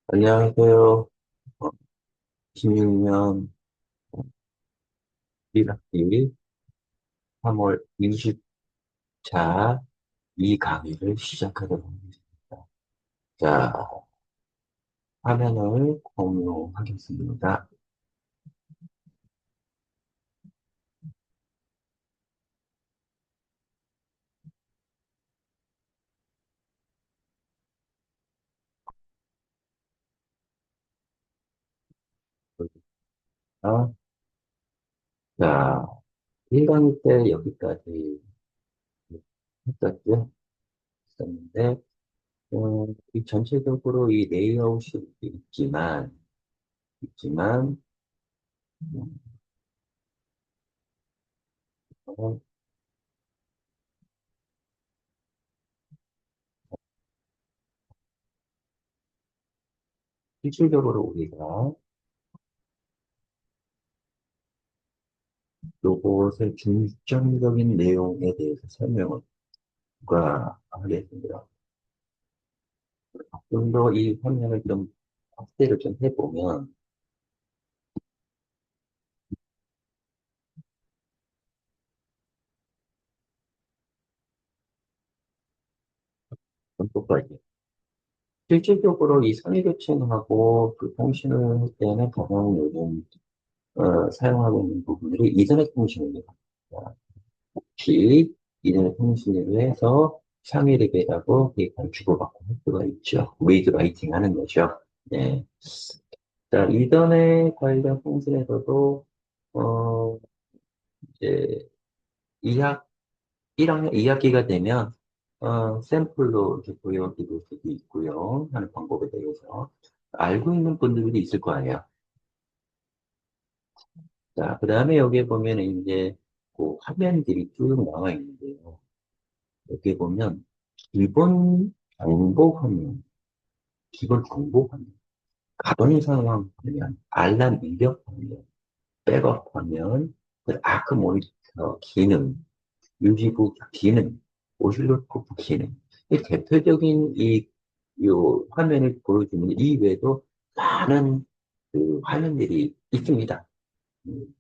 안녕하세요. 16년 1학기 3월 20차 이 강의를 시작하도록 하겠습니다. 자, 화면을 공유하겠습니다. 자, 1강의 때 여기까지 했었죠? 했었는데, 이 전체적으로 이 레이아웃이 있지만, 음, 어, 실질적으로 우리가 로봇의 중점적인 내용에 대해서 설명을 하겠습니다. 좀 더 이 화면을 좀 확대를 좀 해보면 좀 똑같아요. 실질적으로 이 상위계층하고 그 통신을 할 때는 가장 요즘 사용하고 있는 부분들이 이더넷 통신입니다. 혹시 이더넷 통신을 해서 상위 레벨하고 데이터를 주고받고 할 수가 있죠. read 라이팅 하는 거죠. 네. 자, 이더넷 관련 통신에서도 어, 이제 1학년 2학기가 되면 샘플로 이렇게 보여드릴 수도 있고요. 하는 방법에 대해서 알고 있는 분들이 있을 거 아니에요. 자, 그 다음에 여기에 보면 이제 그 화면들이 쭉 나와 있는데요. 여기 보면 기본 정보 화면, 기본 정보 화면, 가동 상황 화면, 알람 입력 화면, 백업 화면, 그 아크 모니터 기능, 유지부 기능, 오실로스코프 기능. 이 대표적인 요 화면을 보여주는 이 외에도 많은 그 화면들이 있습니다. 음,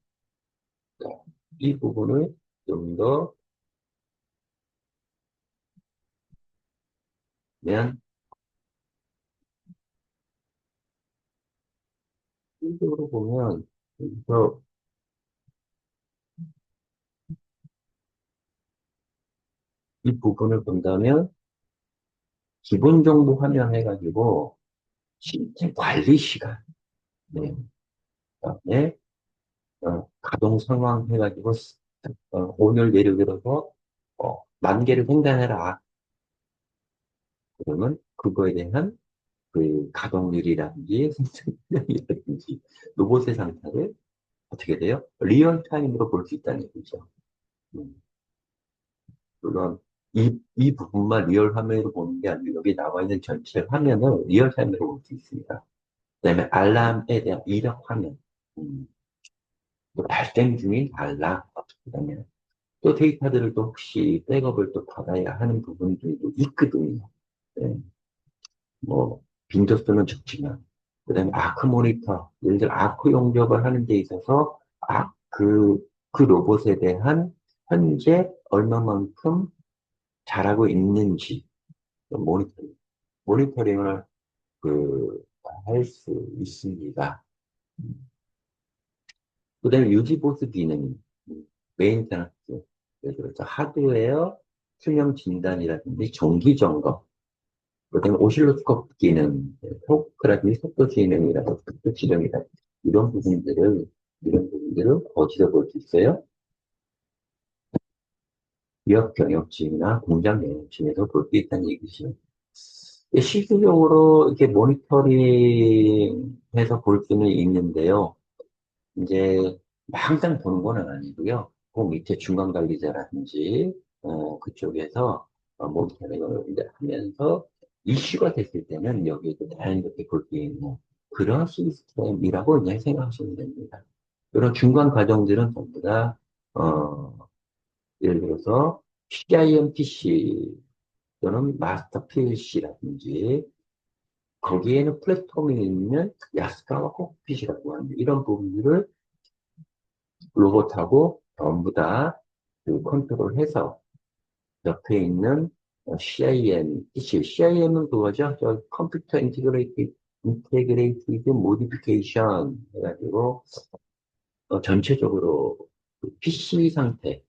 이 부분을 좀 더, 면, 실적으로 보면, 그래서 이 부분을 본다면, 기본 정보 화면 해가지고, 실제 관리 시간, 네, 그다음에, 가동 상황 해가지고, 오늘 예를 들어서, 10,000개를 생산해라. 그러면 그거에 대한 그 가동률이라든지 생산량이라든지 로봇의 상태를 어떻게 돼요? 리얼타임으로 볼 수 있다는 얘기죠. 음, 물론 이 부분만 리얼 화면으로 보는 게 아니고 여기 나와 있는 전체 화면을 리얼타임으로 볼 수 있습니다. 그다음에 알람에 대한 이력 화면, 음, 또 발생 중인 알람, 그다음에 또 데이터들을 또 혹시 백업을 또 받아야 하는 부분들도 있거든요. 네. 뭐 빈도수는 적지만 그다음에 아크 모니터 예를 들어 아크 용접을 하는 데 있어서 그 로봇에 대한 현재 얼마만큼 잘하고 있는지 모니터링을 할 수 있습니다. 그다음에 유지 보수 기능 메인테너ン스 예를 들어서 하드웨어 수명 진단이라든지 정기 점검 그다음에 오실로스코프 기능, 토크라든지 속도 기능이라든지 속도 지령이라든지 이런 부분들을 어디서 볼 수 있어요? 기업 경영진이나 공장 경영진에서 볼 수 있다는 얘기죠. 실질적으로 이렇게 모니터링해서 볼 수는 있는데요. 이제 항상 보는 건 아니고요. 그 밑에 중간 관리자라든지 그쪽에서 모니터링을 이제 하면서 이슈가 됐을 때는 여기에도 자연스럽게 볼 수 있는 그런 시스템이라고 그냥 생각하시면 됩니다. 그런 중간 과정들은 전부 다 예를 들어서 CIMPC 또는 마스터 PLC라든지 거기에는 플랫폼에 있는 야스카와 콕핏이라고 하는 이런 부분들을 로봇하고 전부 다그 컨트롤해서 옆에 있는 CIM, CIM은 그거죠. 저 컴퓨터 인테그레이티드 모디피케이션 해가지고 전체적으로 그 PC 상태를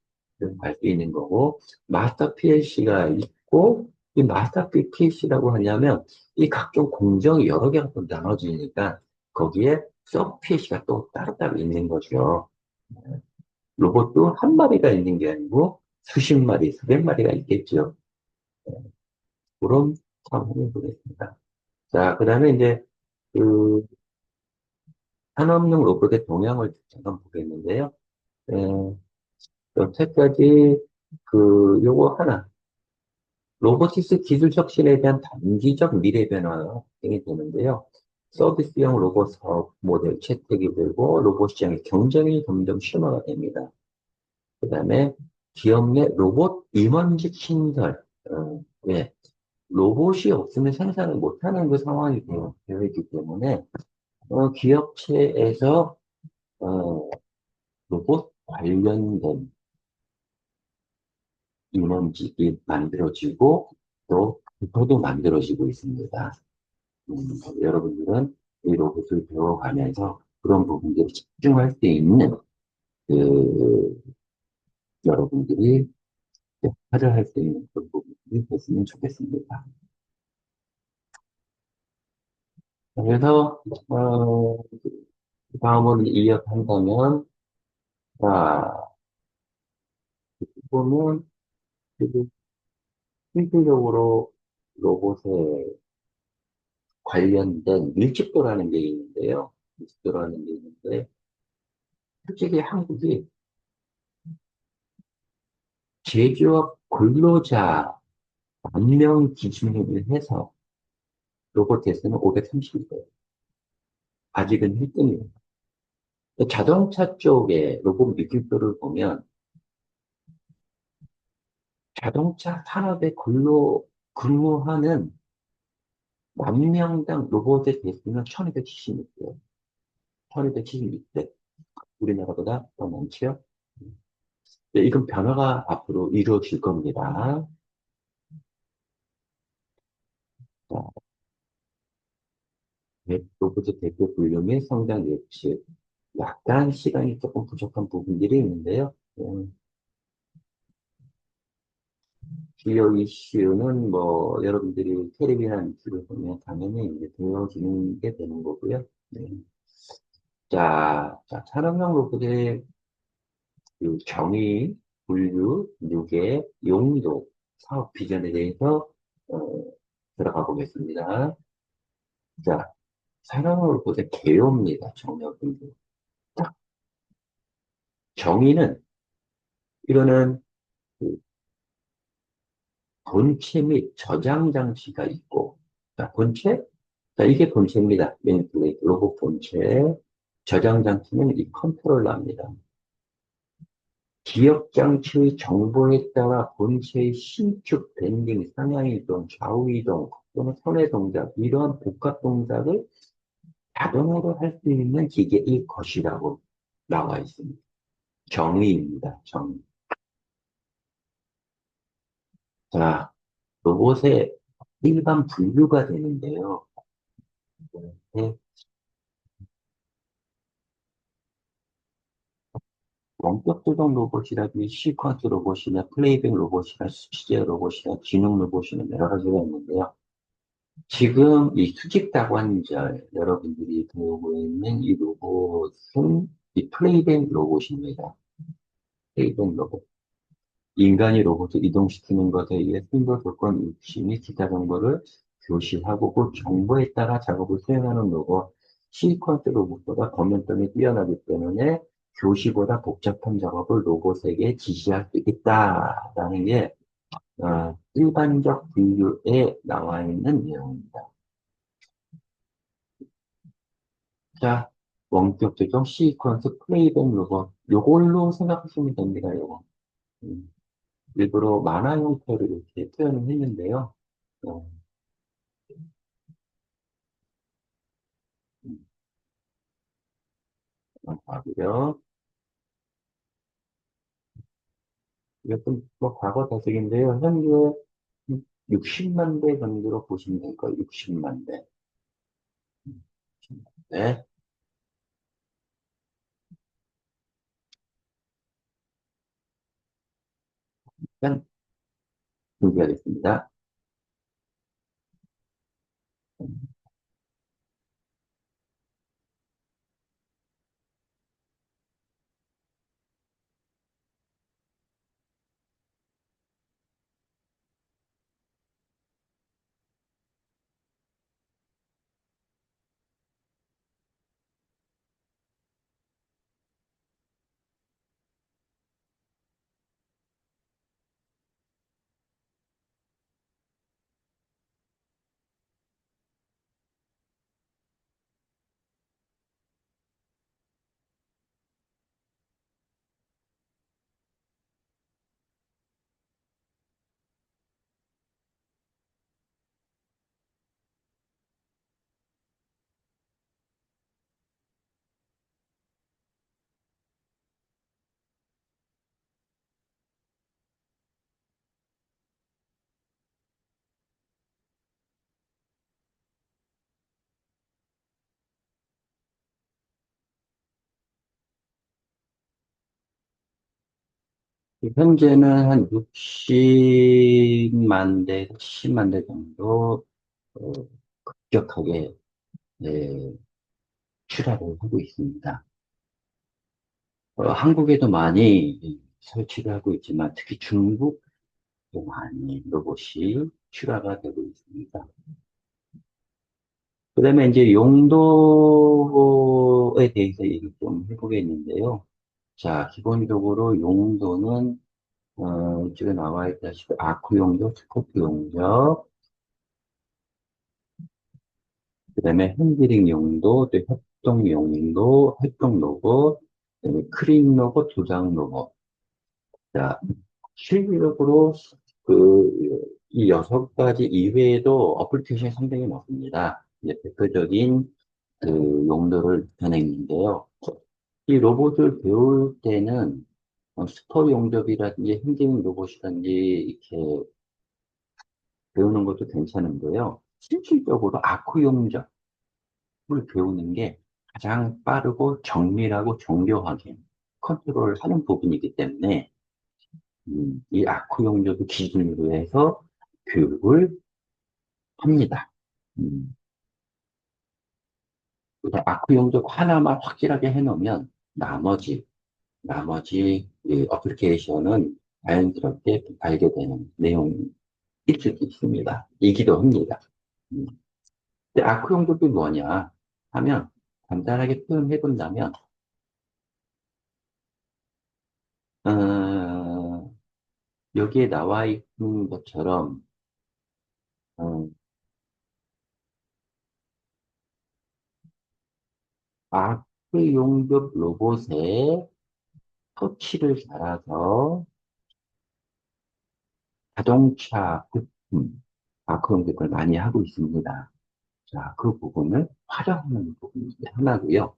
알 수 있는 거고, 마스터 PLC가 있고, 이 마스터 PLC라고 하냐면, 이 각종 공정이 여러 개가 또 나눠지니까, 거기에 서브 PLC가 또 따로따로 있는 거죠. 로봇도 한 마리가 있는 게 아니고, 수십 마리, 수백 마리가 있겠죠. 그런 상황이 되겠습니다. 자, 그 다음에 이제, 그, 산업용 로봇의 동향을 잠깐 보겠는데요. 여태까지 요거 하나, 로보틱스 기술 혁신에 대한 단기적 미래 변화가 확정이 되는데요. 서비스형 로봇 사업 모델 채택이 되고, 로봇 시장의 경쟁이 점점 심화가 됩니다. 그 다음에 기업 내 로봇 임원직 신설, 왜? 로봇이 없으면 생산을 못하는 그 상황이 되어 있기 때문에, 기업체에서, 어, 로봇 관련된 임원직이 만들어지고 또 부서도 만들어지고 있습니다. 음, 여러분들은 이 로봇을 배워가면서 그런 부분들을 집중할 수 있는 그 여러분들이 역할을 할 수 있는 그런 부분들이 됐으면 좋겠습니다. 그래서 다음으로 이어간다면 자 보면 실질적으로 로봇에 관련된 밀집도라는 게 있는데요. 밀집도라는 게 있는데 솔직히 한국이 제조업 근로자 10,000명 기준으로 해서 로봇 테스트는 530대. 아직은 1등이에요. 자동차 쪽에 로봇 밀집도를 보면 자동차 산업에 근무하는 10,000명당 로봇의 대수는 1276대예요. 1276대. 우리나라보다 더 많죠? 네, 이건 변화가 앞으로 이루어질 겁니다. 자, 로봇의 대표 분류의 성장 예측. 약간 시간이 조금 부족한 부분들이 있는데요. 주요 이슈는 뭐 여러분들이 텔레비나 뉴스를 보면 당연히 이제 보여지는 게 되는 거고요. 네. 자, 산업용 로봇의 그 정의, 분류, 유계, 용도, 사업 비전에 대해서 어, 들어가 보겠습니다. 자, 산업용 로봇의 개요입니다. 정의분류. 딱 정의는 이거는 그 본체 및 저장 장치가 있고, 자, 본체? 자, 이게 본체입니다. 매니플레이트, 로봇 본체. 저장 장치는 이 컨트롤러입니다. 기억 장치의 정보에 따라 본체의 신축, 밴딩, 상향이동, 좌우이동, 또는 선의 동작, 이러한 복합 동작을 자동으로 할 수 있는 기계일 것이라고 나와 있습니다. 정의입니다. 정의. 자, 로봇의 일반 분류가 되는데요. 네, 원격 조정 로봇이라든지 시퀀스 로봇이나 플레이백 로봇이나 수치제 로봇이나 지능 로봇이나 여러 가지가 있는데요. 지금 이 수직 다관절 여러분들이 배우고 있는 이 로봇은 이 플레이백 로봇입니다. 플레이백 로봇. 인간이 로봇을 이동시키는 것에 의해 심도 조건, 위치 및 기타 정보를 교시하고 그 정보에 따라 작업을 수행하는 로봇. 시퀀스 로봇보다 검연성이 뛰어나기 때문에 교시보다 복잡한 작업을 로봇에게 지시할 수 있다라는 게 일반적 분류에 나와 있는 내용입니다. 자, 원격 조정 시퀀스 플레이백 로봇. 요걸로 생각하시면 됩니다, 요거. 음, 일부러 만화 형태로 이렇게 표현을 했는데요. 어, 하고요. 이것도 뭐 과거 다스기인데요. 현재 60만 대 정도로 보시면 될 거예요. 60만 대. 네. 일단 준비하겠습니다. 현재는 한 60만 대, 70만 대 정도 어, 급격하게 출하를 하고 있습니다. 한국에도 많이 설치를 하고 있지만 특히 중국도 많이 로봇이 출하가 되고 있습니다. 그다음에 이제 용도에 대해서 얘기 좀 해보겠는데요. 자, 기본적으로 용도는 이쪽에 나와 있다시피 아쿠 용도, 스코프 용도, 그다음에 핸들링 용도, 또 협동 용도, 협동 로봇, 그다음에 크림 로봇, 도장 로봇. 자, 실질적으로 이 여섯 가지 이외에도 어플리케이션이 상당히 많습니다. 이제 대표적인 그 용도를 나타내는데요. 이 로봇을 배울 때는 스토 용접이라든지 핸드ling 로봇이라든지 이렇게 배우는 것도 괜찮은데요. 실질적으로 아쿠 용접을 배우는 게 가장 빠르고 정밀하고 정교하게 컨트롤하는 부분이기 때문에 이 아쿠 용접을 기준으로 해서 교육을 합니다. 음, 그래서 아쿠 용접 하나만 확실하게 해놓으면 나머지 이 어플리케이션은 자연스럽게 알게 되는 내용일 수도 있습니다. 이기도 합니다. 음. 근데 아크 용접이 뭐냐 하면 간단하게 표현해 본다면 어, 여기에 나와 있는 것처럼 어, 아크 용접 로봇에 터치를 달아서 자동차 부품 아크 용접을 많이 하고 있습니다. 자, 그 부분을 활용하는 부분이 하나고요.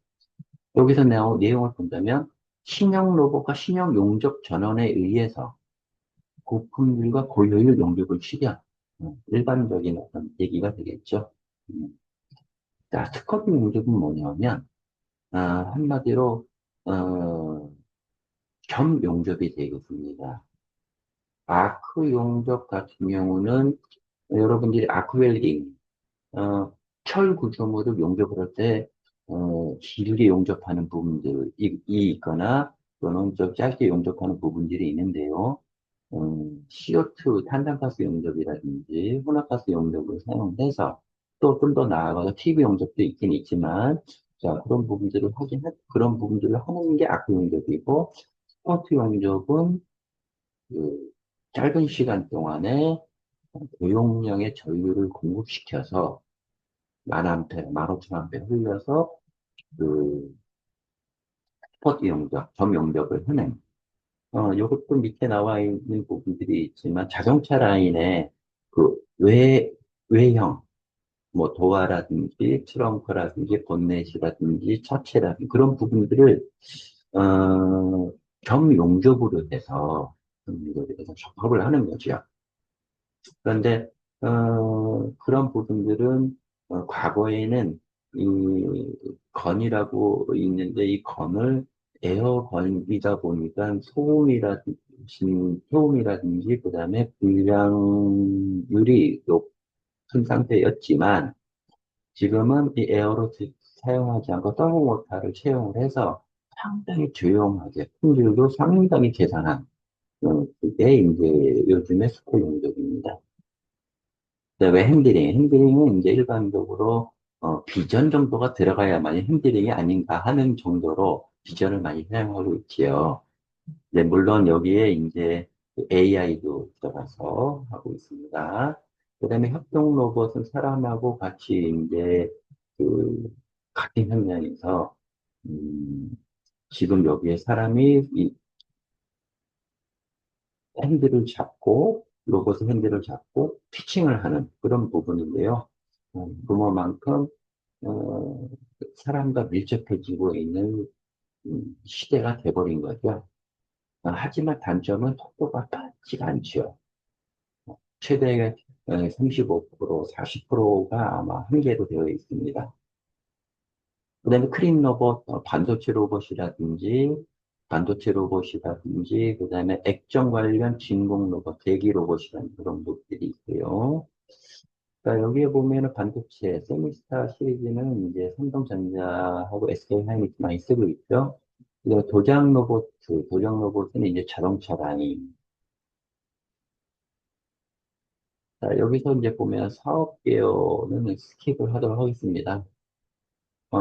여기서 내용을 본다면 신형 로봇과 신형 용접 전원에 의해서 고품질과 고효율 용접을 실현. 일반적인 어떤 얘기가 되겠죠. 음. 자, 특허비 용접은 뭐냐면, 한마디로, 어, 겸 용접이 되겠습니다. 아크 용접 같은 경우는 여러분들이 아크 웰딩, 어, 철 구조물을 용접을 할 때, 길게 용접하는 부분들이 있거나, 또는 좀 짧게 용접하는 부분들이 있는데요. CO2, 탄산가스 용접이라든지, 혼합가스 용접을 사용해서, 또 좀 더 나아가서 TV 용접도 있긴 있지만, 자, 그런 부분들을 하는 게 아크 용접이고, 스포트 용접은 그 짧은 시간 동안에 고용량의 전류를 공급시켜서 만 암페어, 만 오천 암페어 흘려서 그 스포트 용접, 점 용접을 하는 요것도 밑에 나와 있는 부분들이 있지만 자동차 라인의 그 외형, 뭐 도어라든지 트렁크라든지 본넷이라든지 차체라든지 그런 부분들을 겸용적으로 해서 작업을 하는 거죠. 그런데 그런 부분들은 과거에는 이 건이라고 있는데 이 건을 에어건이다 보니까 소음이라든지 그다음에 불량률이 높은 상태였지만 지금은 이 에어로 사용하지 않고 서브모터를 채용을 해서 상당히 조용하게 품질도 상당히 개선한 그게 이제 요즘의 스포 용도입니다. 그다음에 핸들링은 이제 일반적으로 비전 정도가 들어가야만 핸들링이 아닌가 하는 정도로 비전을 많이 사용하고 있지요. 네, 물론 여기에 이제 AI도 들어가서 하고 있습니다. 그다음에 협동 로봇은 사람하고 같이 이제 그 같은 현장에서 음, 지금 여기에 사람이 이 로봇의 핸들을 잡고 피칭을 하는 그런 부분인데요. 부모만큼 사람과 밀접해지고 있는 시대가 돼버린 거죠. 하지만 단점은 속도가 빠르지가 않죠. 최대 35%, 40%가 아마 한계로 되어 있습니다. 그다음에 크린 로봇, 반도체 로봇이라든지, 그다음에 액정 관련 진공 로봇, 대기 로봇이라는 그런 것들이 있고요. 그러니까 여기에 보면은 반도체, 세미스타 시리즈는 이제 삼성전자하고 SK 하이닉스 많이 쓰고 있죠. 그리고 도장 로봇은 이제 자동차 라인. 자, 여기서 이제 보면 사업 개요는 스킵을 하도록 하겠습니다.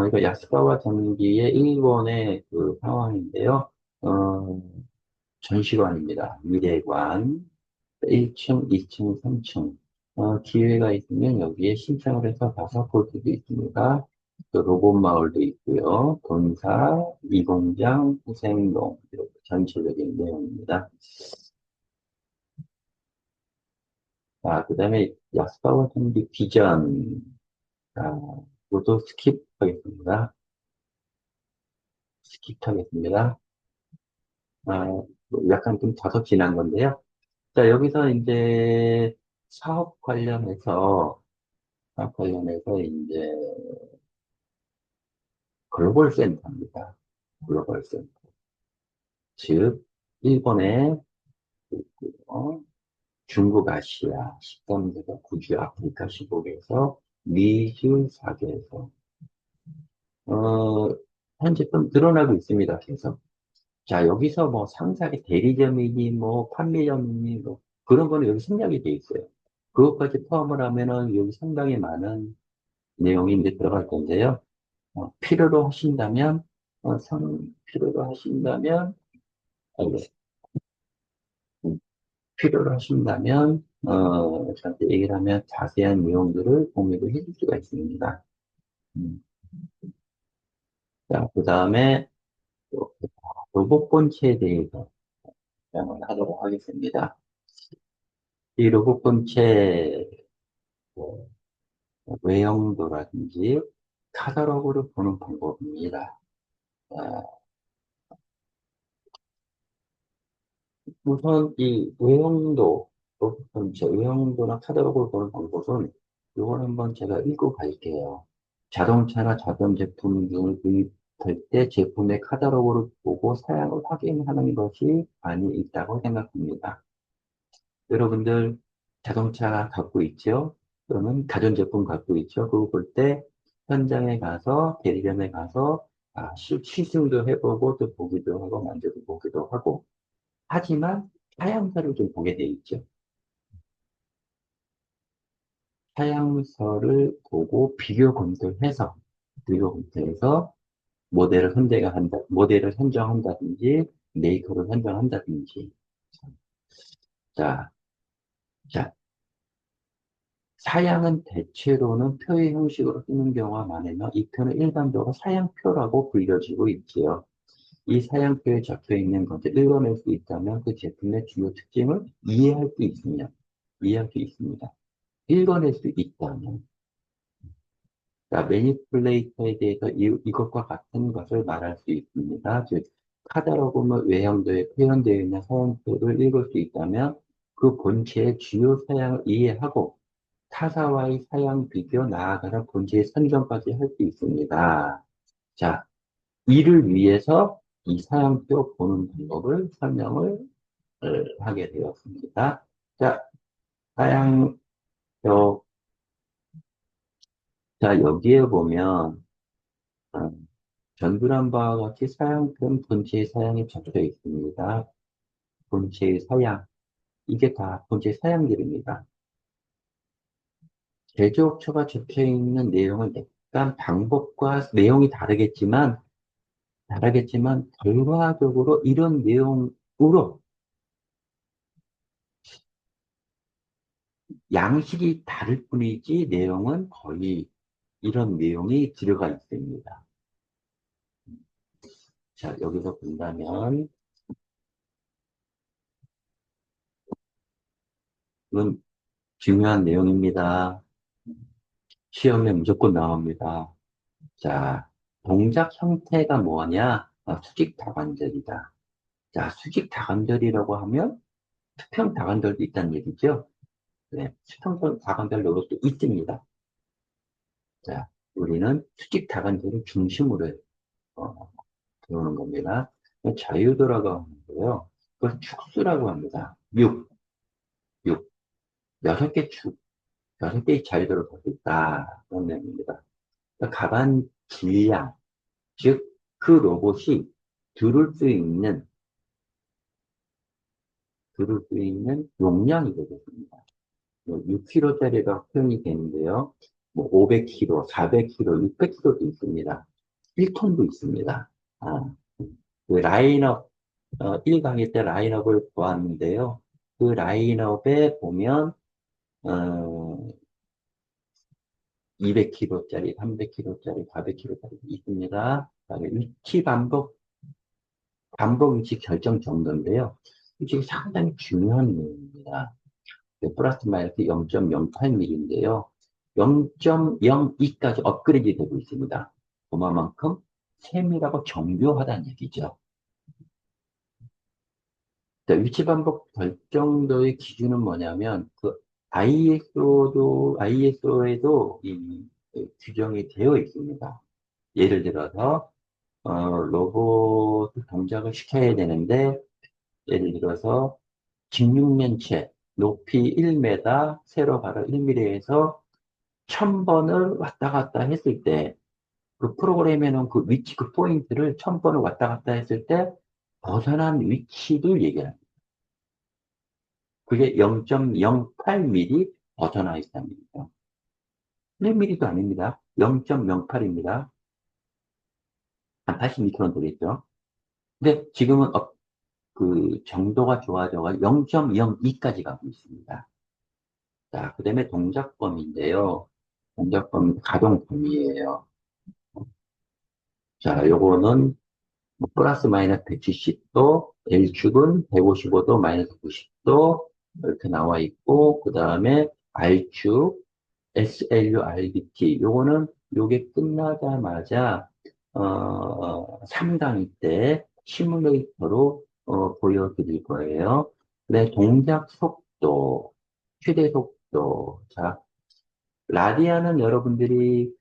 이거 야스카와 전기의 일본의 그 상황인데요. 어, 전시관입니다. 미래관. 1층, 2층, 3층. 기회가 있으면 여기에 신청을 해서 가서 볼 수도 있습니다. 또 로봇 마을도 있고요. 본사, 이공장, 후생동, 이렇게 전체적인 내용입니다. 그 다음에 야스카와 전기 비전. 아, 이것도 스킵하겠습니다. 스킵하겠습니다. 약간 좀 다소 지난 건데요. 자, 여기서 이제 사업 관련해서 이제 글로벌 센터입니다. 글로벌 센터. 즉, 일본의 어, 중국 아시아 13개국 구주 아프리카 15개에서 미주 4개에서 현재 좀 늘어나고 있습니다. 계속. 자, 여기서 뭐 상사의 대리점이니 뭐 판매점이니 뭐 그런 거는 여기 생략이 돼 있어요. 그것까지 포함을 하면은 여기 상당히 많은 내용이 이제 들어갈 건데요. 필요로 하신다면, 필요로 하신다면, 아, 네. 필요로 하신다면, 저한테 얘기를 하면 자세한 내용들을 공유를 해줄 수가 있습니다. 음. 자, 그 다음에 로봇 본체에 대해서 설명을 하도록 하겠습니다. 이 로봇 본체 뭐, 외형도라든지 카탈로그를 보는 방법입니다. 아, 우선 이 로봇 본체 외형도나 카탈로그를 보는 방법은 이걸 한번 제가 읽고 갈게요. 자동차나 자동 제품 등을 구입할 때 제품의 카탈로그를 보고 사양을 확인하는 것이 많이 있다고 생각합니다. 여러분들 자동차 갖고 있죠? 그러면 가전제품 갖고 있죠? 그거 볼 때 현장에 가서 대리점에 가서 시승도 해보고 또 보기도 하고 만져도 보기도 하고 하지만 사양서를 좀 보게 돼 있죠. 사양서를 보고 비교 검토해서 모델을 선정한다든지 메이커를 선정한다든지 자, 자, 사양은 대체로는 표의 형식으로 쓰는 경우가 많으며 이 표는 일반적으로 사양표라고 불려지고 있지요. 이 사양표에 적혀 있는 것을 읽어낼 수 있다면 그 제품의 주요 특징을 이해할 수 있습니다. 읽어낼 수 있다면. 자, 매니플레이터에 대해서 이것과 같은 것을 말할 수 있습니다. 즉, 카탈로그는 외형도에 표현되어 있는 사용표를 읽을 수 있다면 그 본체의 주요 사양을 이해하고 타사와의 사양 비교, 나아가서 본체의 선정까지 할 수 있습니다. 자, 이를 위해서 이 사양표 보는 방법을 설명을 하게 되었습니다. 자, 사양표, 자, 여기에 보면, 어, 전두란 바와 같이 사양표는 본체의 사양이 적혀 있습니다. 본체의 사양. 이게 다 본체의 사양들입니다. 제조업처가 적혀 있는 내용은 약간 방법과 내용이 다르겠지만, 결과적으로 이런 내용으로 양식이 다를 뿐이지 내용은 거의 이런 내용이 들어가 있습니다. 자, 여기서 본다면, 이건 중요한 내용입니다. 시험에 무조건 나옵니다. 자, 동작 형태가 뭐냐? 수직 다관절이다. 자, 수직 다관절이라고 하면 수평 다관절도 있다는 얘기죠. 네, 수평 다관절 요것도 있습니다. 자, 우리는 수직 다관절을 중심으로 어, 배우는 겁니다. 자유도라고 하는 거예요. 그걸 축수라고 합니다. 6. 6개 축, 6개의 자유도를 가지고 있다. 그런 내용입니다. 그러니까 가반 질량, 즉, 그 로봇이 들을 수 있는, 들을 수 있는 용량이 되겠습니다. 6kg짜리가 표현이 되는데요. 뭐 500kg, 400kg, 600kg도 있습니다. 1톤도 있습니다. 아, 그 라인업, 1강의 때 라인업을 보았는데요. 그 라인업에 보면, 200kg짜리, 300kg짜리, 400kg짜리 있습니다. 그다음에 반복 위치 결정 정도인데요. 이게 상당히 중요한 내용입니다. 플러스 마이너스 0.08mm인데요. 0.02까지 업그레이드 되고 있습니다. 그만큼 세밀하고 정교하다는 얘기죠. 자, 위치 반복 결정도의 기준은 뭐냐면, ISO에도 이 규정이 되어 있습니다. 예를 들어서, 로봇 동작을 시켜야 되는데, 예를 들어서, 직육면체, 높이 1m, 세로 가로 1mm에서 1000번을 왔다 갔다 했을 때, 그 프로그램에 놓은 그 위치, 그 포인트를 1000번을 왔다 갔다 했을 때, 벗어난 위치를 얘기합니다. 그게 0.08mm 벗어나 있다는 얘기죠. 1mm도 아닙니다. 0.08입니다. 한 80m는 되겠죠. 근데 지금은 그 정도가 좋아져가 0.02까지 가고 있습니다. 자, 그 다음에 동작범위인데요. 동작범위, 가동 범위예요. 자, 요거는 뭐 플러스 마이너스 170도, L축은 155도, 마이너스 90도, 이렇게 나와 있고, 그 다음에 R축, SLURBT, 요거는 요게 끝나자마자, 3강의 때 시뮬레이터로, 보여드릴 거예요. 네, 동작 속도, 최대 속도. 자, 라디아는 여러분들이,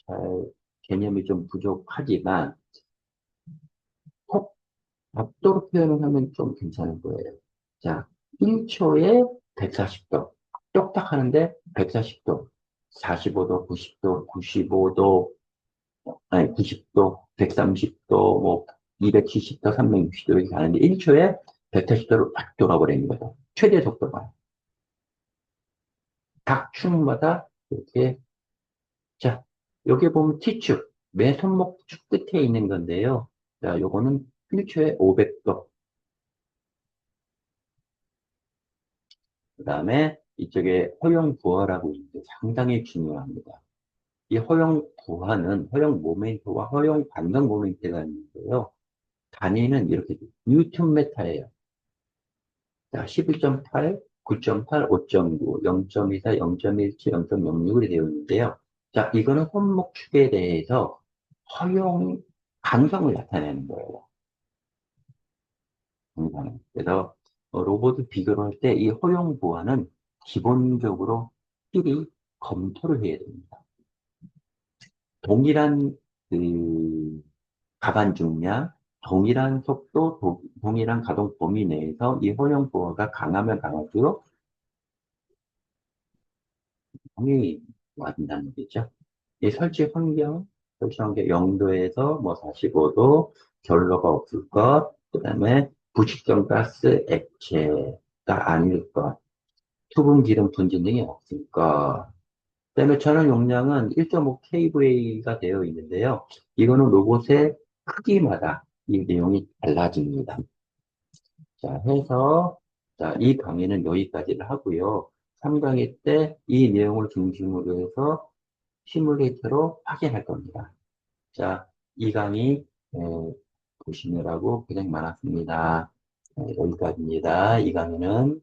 잘 개념이 좀 부족하지만, 각도로 표현을 하면 좀 괜찮은 거예요. 자, 1초에 140도. 똑딱 하는데 140도, 45도, 90도, 95도, 아니 90도, 130도, 뭐 270도, 360도 이렇게 하는데 1초에 140도로 딱 돌아버리는 거죠. 최대 속도가. 각 축마다 이렇게. 자, 여기 보면 T축, 매 손목 축 끝에 있는 건데요. 자, 요거는 1초에 500도. 그 다음에 이쪽에 허용 부하라고 있는데 상당히 중요합니다. 이 허용 부하는 허용 모멘트와 허용 반등 모멘트가 있는데요. 단위는 이렇게 뉴턴 메타예요. 자, 11.8, 9.8, 5.9, 0.24, 0.17, 0.06이 되어 있는데요. 자, 이거는 손목 축에 대해서 허용 가능성을 나타내는 거예요. 가능성. 그래서 로봇을 비교를 할 때 이 허용 보완은 기본적으로 필히 검토를 해야 됩니다. 동일한 그 가반 중량, 동일한 속도, 동일한 가동 범위 내에서 이 허용 보호가 강하면 강할수록 당연히 와진다는 거죠. 이 설치 환경 0도에서 뭐 45도, 결로가 없을 것, 그 다음에 부식성 가스, 액체가 아닐 것, 수분 기름 분진 등이 없을 것. 그다음에 전원 용량은 1.5 kVA가 되어 있는데요. 이거는 로봇의 크기마다 이 내용이 달라집니다. 자, 해서, 자, 이 강의는 여기까지를 하고요. 3강의 때 이 내용을 중심으로 해서 시뮬레이터로 확인할 겁니다. 자, 이 강의, 보시느라고 고생 많았습니다. 여기까지입니다. 이 강의는.